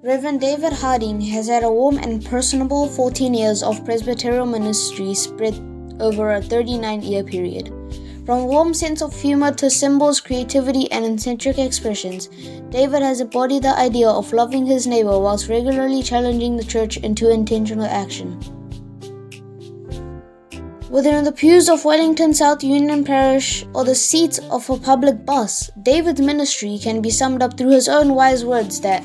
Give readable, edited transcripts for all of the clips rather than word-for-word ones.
Rev David Harding has had a warm and personable 14 years of Presbyterial ministry spread over a 39-year period. From a warm sense of humor to symbols, creativity, and eccentric expressions, David has embodied the idea of loving his neighbor whilst regularly challenging the church into intentional action. Whether in the pews of Wellington South Union Parish or the seats of a public bus, David's ministry can be summed up through his own wise words that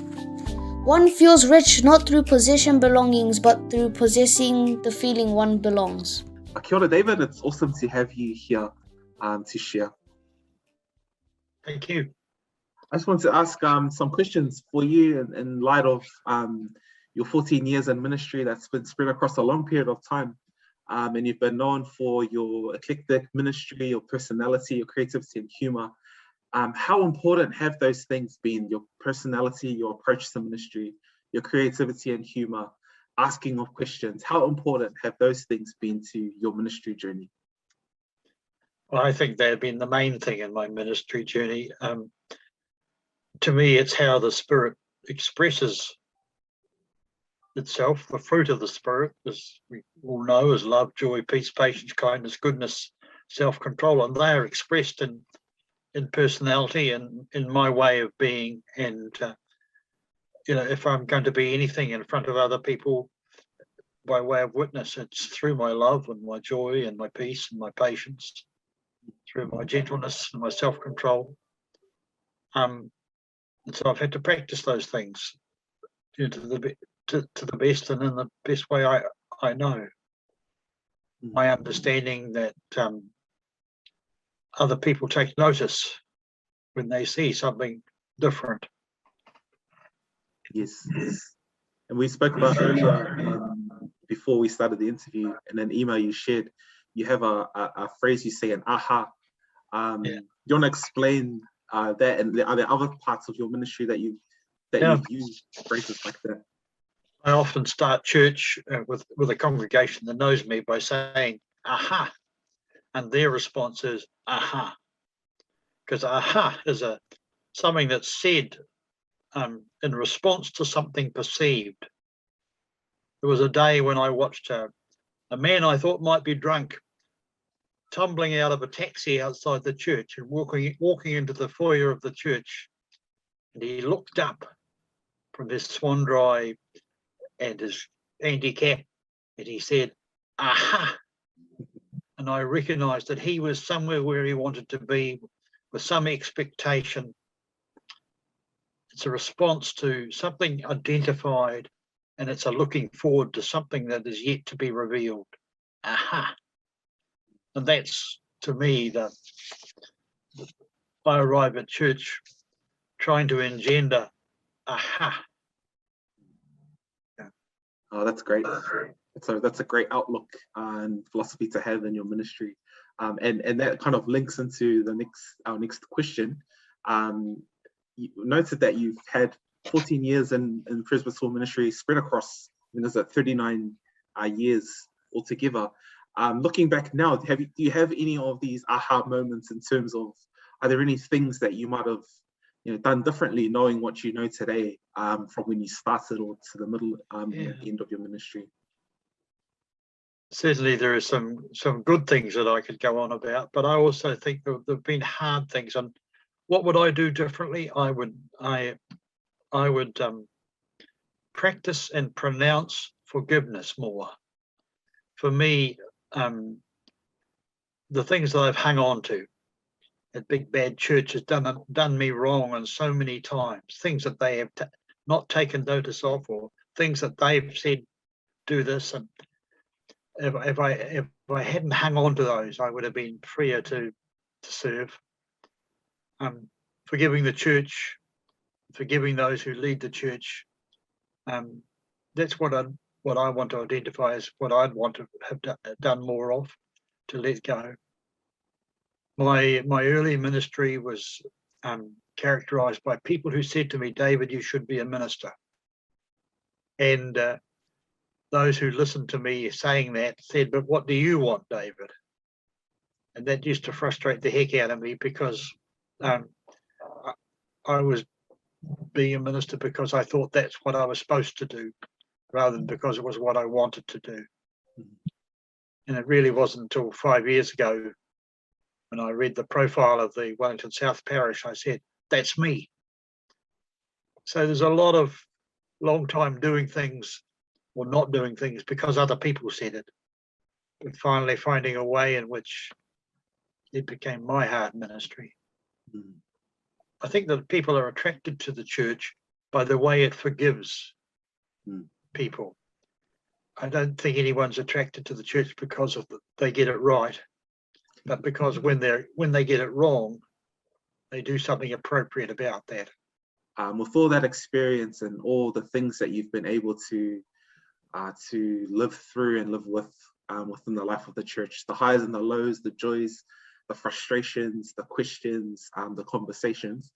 one feels rich not through possession belongings, but through possessing the feeling one belongs. Kia ora, David. It's awesome to have you here to share. Thank you. I just want to ask some questions for you in light of your 14 years in ministry that's been spread across a long period of time. And you've been known for your eclectic ministry, your personality, your creativity and humor. How important have those things been? Your personality, your approach to ministry, your creativity and humor, asking of questions. How important have those things been to your ministry journey? Well, I think they've been the main thing in my ministry journey. To me, it's how the Spirit expresses itself. The fruit of the Spirit, as we all know, is love, joy, peace, patience, kindness, goodness, self-control, and they are expressed in personality and in my way of being. And if I'm going to be anything in front of other people by way of witness, it's through my love and my joy and my peace and my patience, through my gentleness and my self-control. And so I've had to practice those things to the best and in the best way I know. My understanding that other people take notice when they see something different. Yes. And we spoke about earlier, before we started the interview, in an email you shared, you have a phrase you say, an aha. You want to explain that, and are there other parts of your ministry that you've used phrases like that? I often start church with a congregation that knows me by saying, aha, and their response is, aha. Because aha is something that's said in response to something perceived. There was a day when I watched a man I thought might be drunk tumbling out of a taxi outside the church and walking into the foyer of the church. And he looked up from his swan dry and his handicap, and he said, aha. And I recognized that he was somewhere where he wanted to be, with some expectation. It's a response to something identified, and it's a looking forward to something that is yet to be revealed. Aha. And that's, to me, I arrive at church trying to engender aha. Oh, that's great. That's a great outlook and philosophy to have in your ministry. And that kind of links into our next question. You noted that you've had 14 years in Presbyterial ministry spread across, there's 39 years altogether. Looking back now, do you have any of these aha moments in terms of, are there any things that you might have done differently, knowing what you know today, from when you started or to the middle end of your ministry? Certainly there are some good things that I could go on about, but I also think there have been hard things. And what would I do differently? I would practice and pronounce forgiveness more. For me, the things that I've hung on to at Big Bad Church has done me wrong on so many times. Things that they have not taken notice of, or things that they've said, do this. And if I hadn't hung on to those, I would have been freer to serve. Forgiving the church, forgiving those who lead the church. That's what I want to identify as what I'd want to have done more of, to let go. My early ministry was characterized by people who said to me, David, you should be a minister. And those who listened to me saying that said, but what do you want, David? And that used to frustrate the heck out of me, because I was be a minister because I thought that's what I was supposed to do, rather than because it was what I wanted to do. And it really wasn't until 5 years ago when I read the profile of the Wellington South Parish, I said, that's me. So there's a lot of long time doing things or not doing things because other people said it, but finally finding a way in which it became my heart ministry. I think that people are attracted to the church by the way it forgives people. I don't think anyone's attracted to the church because of they get it right, but because when they get it wrong, they do something appropriate about that. With all that experience and all the things that you've been able to live through and live with within the life of the church, the highs and the lows, the joys, the frustrations, the questions, the conversations,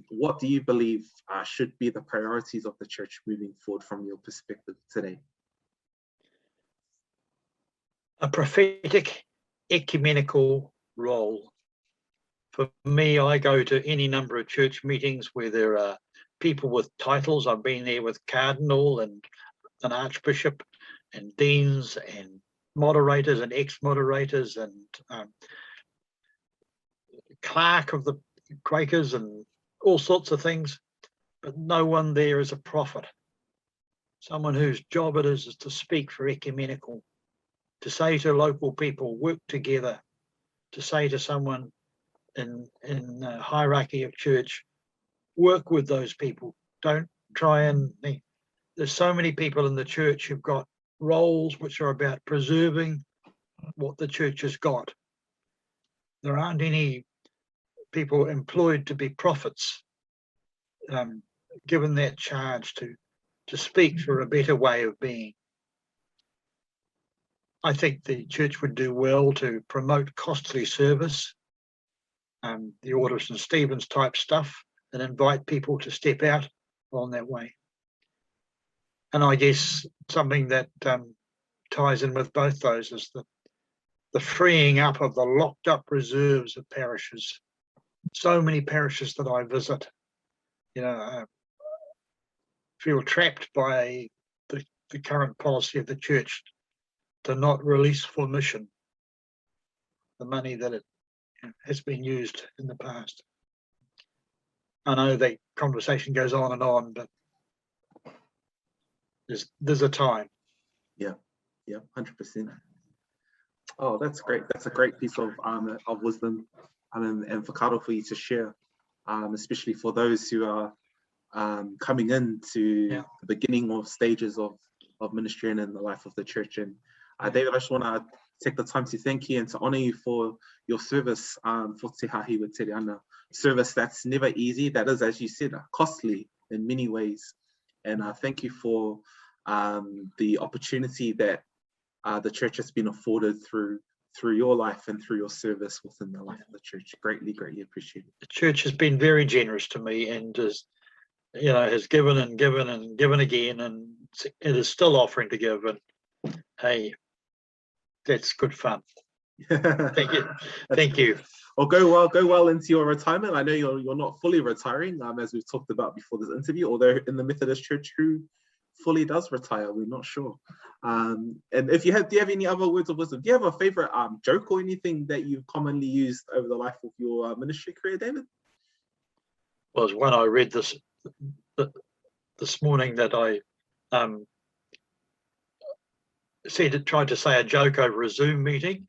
what do you believe should be the priorities of the church moving forward from your perspective today? A prophetic ecumenical role. For me, I go to any number of church meetings where there are people with titles. I've been there with cardinal and an archbishop and deans and moderators and ex-moderators and clerk of the Quakers and all sorts of things, but no one there is a prophet. Someone whose job it is to speak for ecumenical, to say to local people, work together, to say to someone in the hierarchy of church, work with those people. Don't try and, there's so many people in the church who've got roles which are about preserving what the church has got. There aren't any people employed to be prophets, given that charge to speak for a better way of being. I think the church would do well to promote costly service, the Order of St. Stephen's type stuff, and invite people to step out on that way. And I guess something that ties in with both those is the freeing up of the locked up reserves of parishes. So many parishes that I visit, feel trapped by the current policy of the church to not release for mission the money that it has been used in the past. I know that conversation goes on, but there's a time. Yeah, 100%. Oh, that's great. That's a great piece of wisdom and whakaaro for you to share, especially for those who are coming into the beginning of stages of ministry and in the life of the church. And David, I just want to take the time to thank you and to honour you for your service for Te Hahi with Te Reana. Service that's never easy, that is, as you said, costly in many ways. And thank you for the opportunity that the church has been afforded through your life and through your service within the life of the church. Greatly appreciated. The church has been very generous to me and has given and given and given again, and it is still offering to give. And hey, that's good fun. Thank you. Thank you. Well, go well into your retirement. I know you're not fully retiring, as we've talked about before this interview, although in the Methodist Church, who fully does retire, we're not sure. And if do you have any other words of wisdom? Do you have a favorite joke or anything that you've commonly used over the life of your ministry career, David? Was when I read this morning that I tried to say a joke over a Zoom meeting,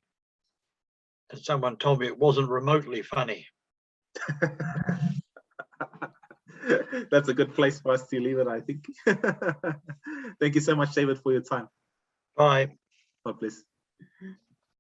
and someone told me it wasn't remotely funny. That's a good place for us to leave it, I think. Thank you so much, David, for your time. Bye. God bless.